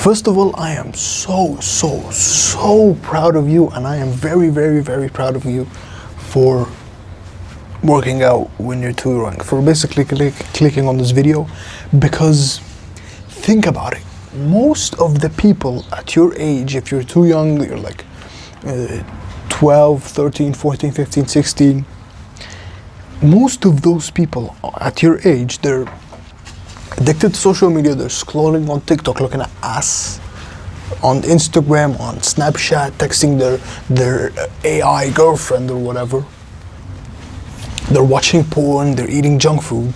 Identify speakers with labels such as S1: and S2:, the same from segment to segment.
S1: First of all, I am so proud of you, and I am very proud of you for working out when you're too young, for basically clicking on this video, because think about it. Most of the people at your age, if you're too young, you're like 12, 13, 14, 15, 16, most of those people at your age, they're addicted to social media. They're scrolling on TikTok, looking at ass, on Instagram, on Snapchat, texting their AI girlfriend or whatever. They're watching porn, they're eating junk food.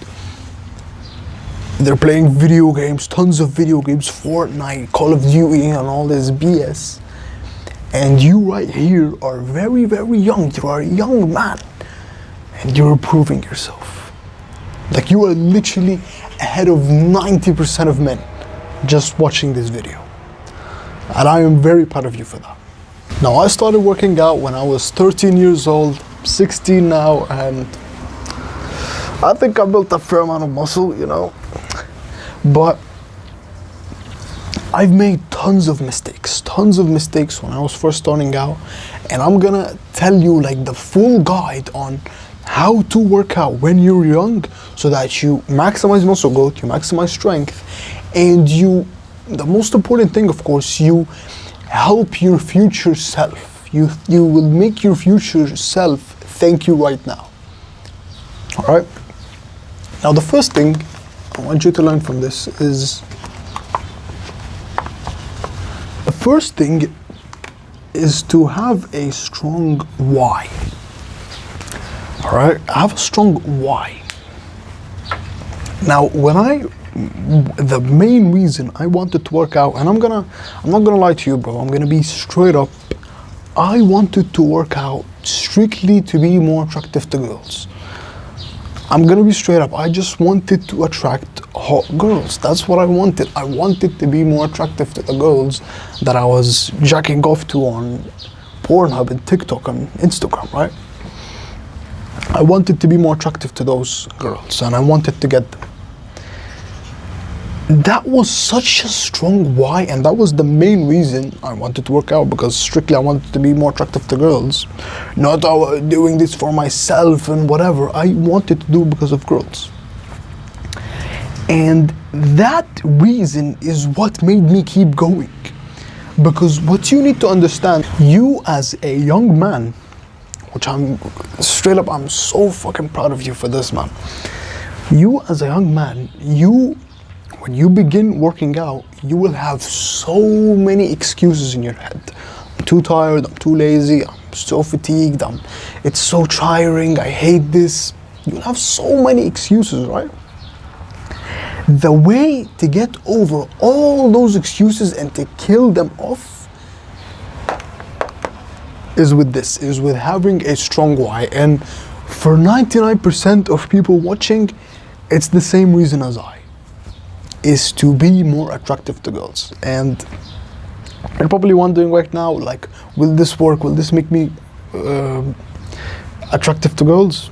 S1: They're playing video games, tons of video games, Fortnite, Call of Duty, and all this BS. And you right here are very young. You are a young man, and you're improving yourself. Like, you are literally ahead of 90% of men just watching this video. And I am very proud of you for that. Now, I started working out when I was 13 years old, 16 now, and I think I built a fair amount of muscle, you know. But I've made tons of mistakes when I was first starting out, and I'm gonna tell you like the full guide on how to work out when you're young so that you maximize muscle growth, you maximize strength, and the most important thing, of course, you help your future self. You will make your future self thank you right now. All right? Now, the first thing I want you to learn from this is, the first thing is to have a strong why. All right, have a strong why. Now, the main reason I wanted to work out, and I'm not gonna lie to you, bro. I'm gonna be straight up. I wanted to work out strictly to be more attractive to girls. I'm gonna be straight up. I just wanted to attract hot girls. That's what I wanted. I wanted to be more attractive to the girls that I was jacking off to on Pornhub and TikTok and Instagram, right? I wanted to be more attractive to those girls, and I wanted to get them. That was such a strong why, and that was the main reason I wanted to work out, because strictly I wanted to be more attractive to girls. Not doing this for myself and whatever. I wanted to do it because of girls. And that reason is what made me keep going. Because what you need to understand, you as a young man, which I'm straight up, I'm so fucking proud of you for this, man. You as a young man, when you begin working out, you will have so many excuses in your head. I'm too tired, I'm too lazy, I'm so fatigued, it's so tiring, I hate this. You'll have so many excuses, right? The way to get over all those excuses and to kill them off is with having a strong why. And for 99% of people watching, it's the same reason as I. Is to be more attractive to girls. And you're probably wondering right now, like, will this work? Will this make me attractive to girls?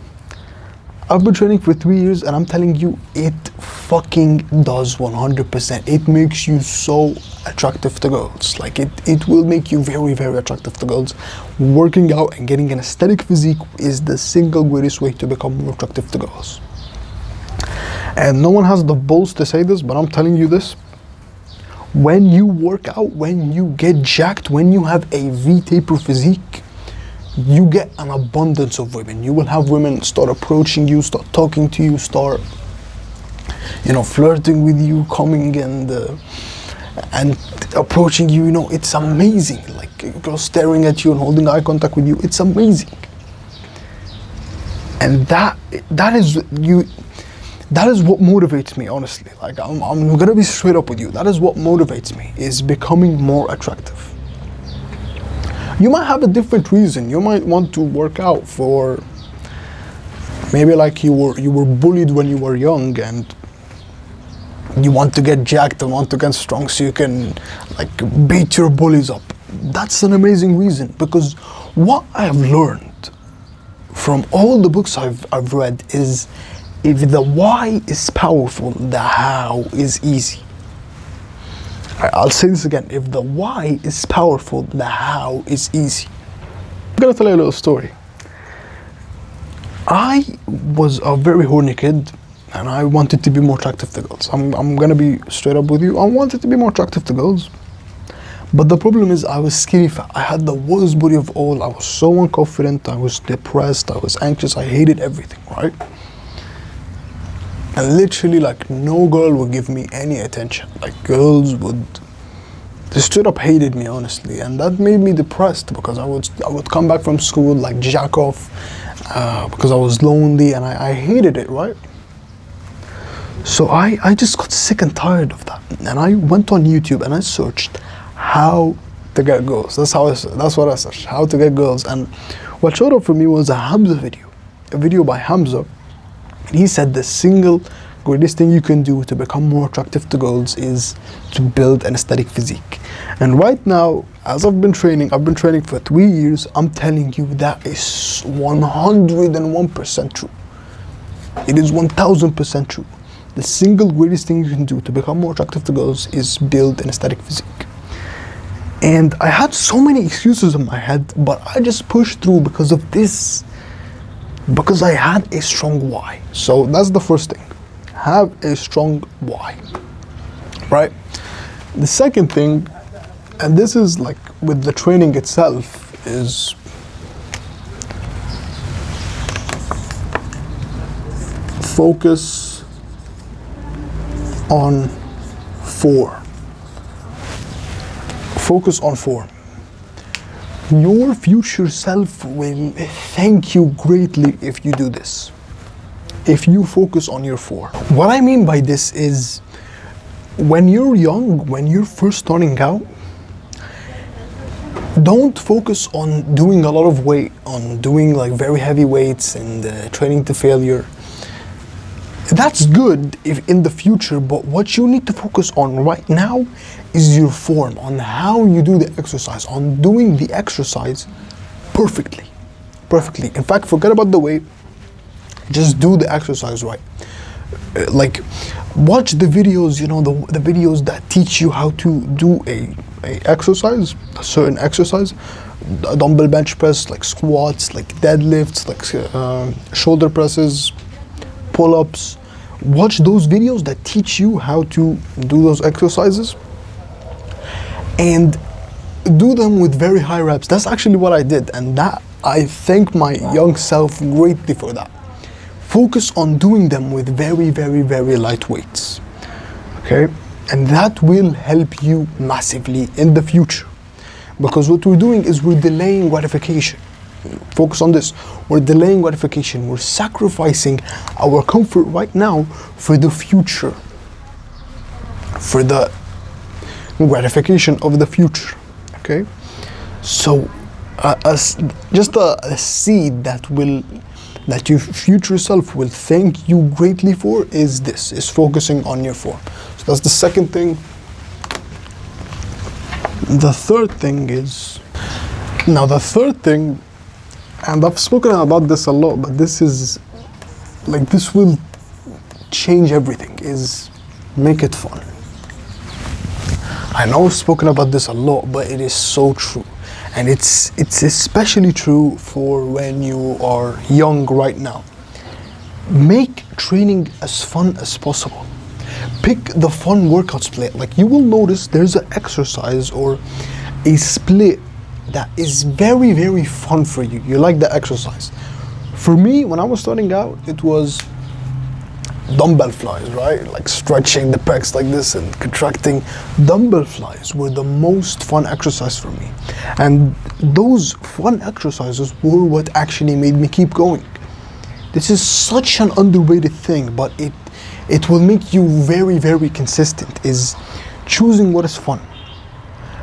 S1: I've been training for 3 years, and I'm telling you, it fucking does 100%. It makes you so attractive to girls. Like, it will make you very attractive to girls. Working out and getting an aesthetic physique is the single greatest way to become more attractive to girls. And no one has the balls to say this, but I'm telling you this. When you work out, when you get jacked, when you have a V-taper physique, you get an abundance of women. You will have women start approaching you, start talking to you, start, flirting with you, coming and approaching you. It's amazing. Like, girls staring at you and holding eye contact with you. It's amazing. And that is what motivates me, honestly. Like, I'm gonna be straight up with you. That is what motivates me, is becoming more attractive. You might have a different reason. You might want to work out for, maybe like you were bullied when you were young, and you want to get jacked and want to get strong so you can like beat your bullies up. That's an amazing reason, because what I have learned from all the books I've read is, if the why is powerful, the how is easy. I'll say this again, if the why is powerful, the how is easy. I'm gonna tell you a little story. I was a very horny kid and I wanted to be more attractive to girls. I'm gonna be straight up with you. I wanted to be more attractive to girls. But the problem is I was skinny fat. I had the worst body of all. I was so unconfident. I was depressed. I was anxious. I hated everything, right? And literally, like, no girl would give me any attention. Like, girls would, they straight up hated me, honestly. And that made me depressed because I would come back from school, like, jack off because I was lonely and I hated it, right? So I just got sick and tired of that. And I went on YouTube and I searched how to get girls. That's what I searched, how to get girls. And what showed up for me was a Hamza video, a video by Hamza. And he said the single greatest thing you can do to become more attractive to girls is to build an aesthetic physique. And right now, as I've been training for 3 years, I'm telling you that is 101% true. It is 1000% true. The single greatest thing you can do to become more attractive to girls is build an aesthetic physique. And I had so many excuses in my head, but I just pushed through because of this, because I had a strong why. So that's the first thing, have a strong why, right? The second thing, and this is like with the training itself, is focus on form. Focus on form. Your future self will thank you greatly if you do this. If you focus on your form. What I mean by this is, when you're young, when you're first starting out, don't focus on doing a lot of weight, on doing like very heavy weights and training to failure. That's good if in the future, but what you need to focus on right now is your form, on how you do the exercise, on doing the exercise perfectly. In fact, forget about the weight, just do the exercise right. Like, watch the videos, you know, the videos that teach you how to do a exercise, a certain exercise, a dumbbell bench press, like squats, like deadlifts, like shoulder presses, pull-ups. Watch those videos that teach you how to do those exercises and do them with very high reps. That's actually what I did, and that I thank my young self greatly for that. Focus on doing them with very, very, very light weights, okay? And that will help you massively in the future, because what we're doing is we're delaying gratification. Focus on this. We're delaying gratification. We're sacrificing our comfort right now for the future, for the gratification of the future, okay? So just a seed that your future self will thank you greatly for is focusing on your form. So that's the second thing. The third thing is, now the third thing, and I've spoken about this a lot, but this is, like, this will change everything, is make it fun. I know I've spoken about this a lot, but it is so true. And it's especially true for when you are young right now. Make training as fun as possible. Pick the fun workout split. Like, you will notice there's an exercise or a split that is very, very fun for you. You like the exercise. For me, when I was starting out, it was dumbbell flies, right? Like stretching the pecs like this and contracting. Dumbbell flies were the most fun exercise for me. And those fun exercises were what actually made me keep going. This is such an underrated thing, but it will make you very, very consistent, is choosing what is fun.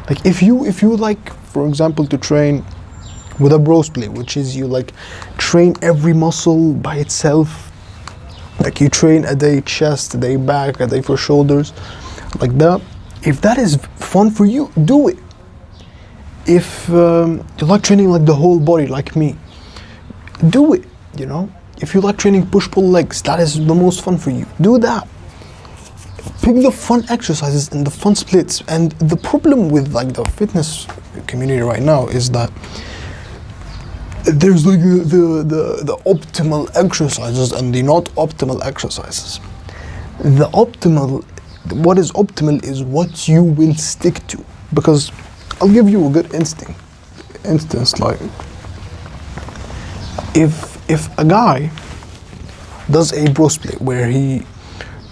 S1: Like, if you like, for example, to train with a bro split, which is you like train every muscle by itself. Like, you train a day chest, a day back, a day for shoulders, like that. If that is fun for you, do it. If you like training like the whole body, like me, do it, you know. If you like training push-pull legs, that is the most fun for you, do that. pick the fun exercises and the fun splits. And the problem with like the fitness community right now is that there's like the optimal exercises and the not optimal exercises. What is optimal is what you will stick to. Because I'll give you a good instance, like if a guy does a bro split where he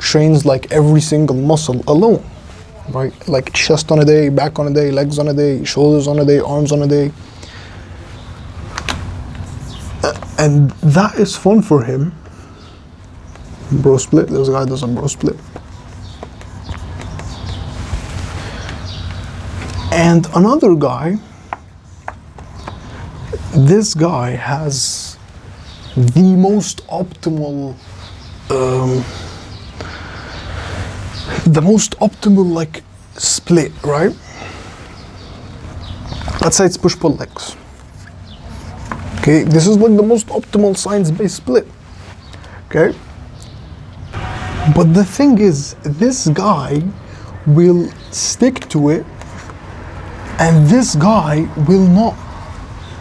S1: trains like every single muscle alone, right? Like chest on a day, back on a day, legs on a day, shoulders on a day, arms on a day. And that is fun for him. Bro split, this guy does a bro split. And another guy, this guy has the most optimal, like split, right? Let's say it's push-pull legs. Okay, this is like the most optimal science-based split. Okay, but the thing is, this guy will stick to it, and this guy will not,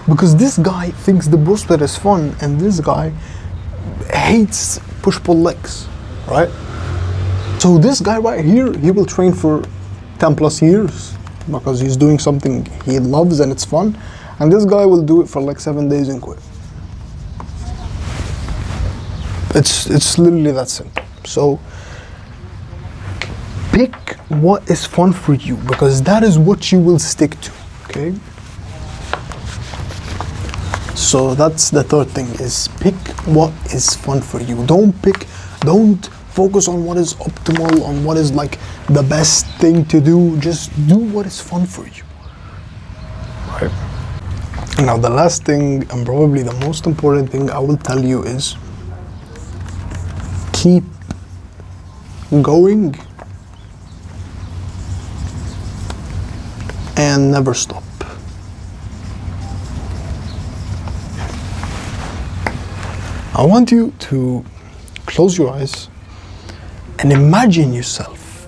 S1: because this guy thinks the bro split is fun, and this guy hates push-pull legs, right? So this guy right here, he will train for 10 plus years because he's doing something he loves and it's fun, and this guy will do it for like 7 days and quit. It's literally that simple. So pick what is fun for you, because that is what you will stick to, okay? So that's the third thing, is pick what is fun for you. Don't focus on what is optimal, on what is like the best thing to do. Just do what is fun for you, right? Now the last thing, and probably the most important thing I will tell you, is keep going and never stop. I want you to close your eyes and imagine yourself.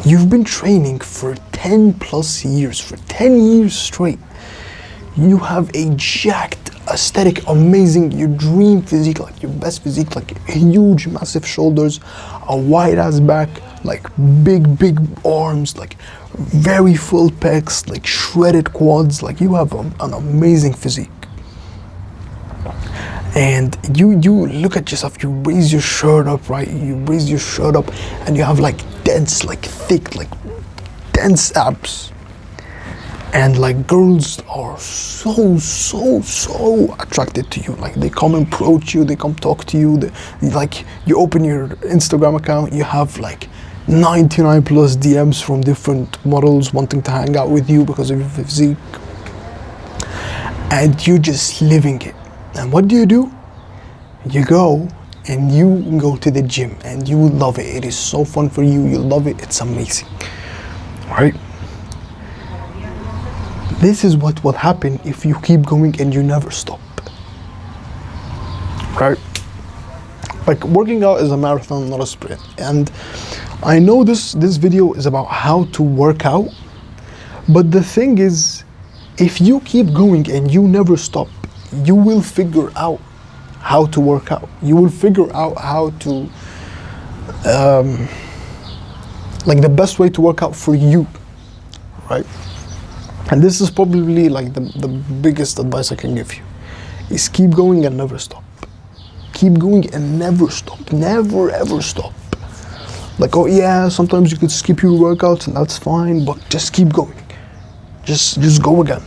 S1: You've been training for 10 plus years, for 10 years straight. You have a jacked, aesthetic, amazing, your dream physique, like your best physique, like huge, massive shoulders, a wide ass back, like big arms, like very full pecs, like shredded quads, like you have an amazing physique. And you look at yourself, you raise your shirt up, right? You raise your shirt up and you have like dense, like thick, like dense abs. And like girls are so attracted to you. Like they come and approach you, they come talk to you. Like you open your Instagram account, you have like 99 plus DMs from different models wanting to hang out with you because of your physique. And you're just living it. And what do? You go and you go to the gym and you love it. It is so fun for you. You love it. It's amazing. Right? This is what will happen if you keep going and you never stop. Right? Like working out is a marathon, not a sprint. And I know this video is about how to work out, but the thing is, if you keep going and you never stop, you will figure out how to work out. You will figure out how to, like the best way to work out for you, right? And this is probably like the biggest advice I can give you, is keep going and never stop. Keep going and never stop. Never ever stop. Like, oh yeah, sometimes you could skip your workouts and that's fine, but just keep going. Just go again.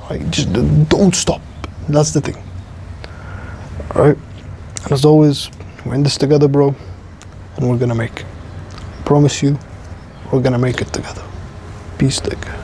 S1: Right? Just don't stop. That's the thing. Alright? And as always, we're in this together, bro. And we're gonna make it. Promise you, we're gonna make it together. Peace, take care.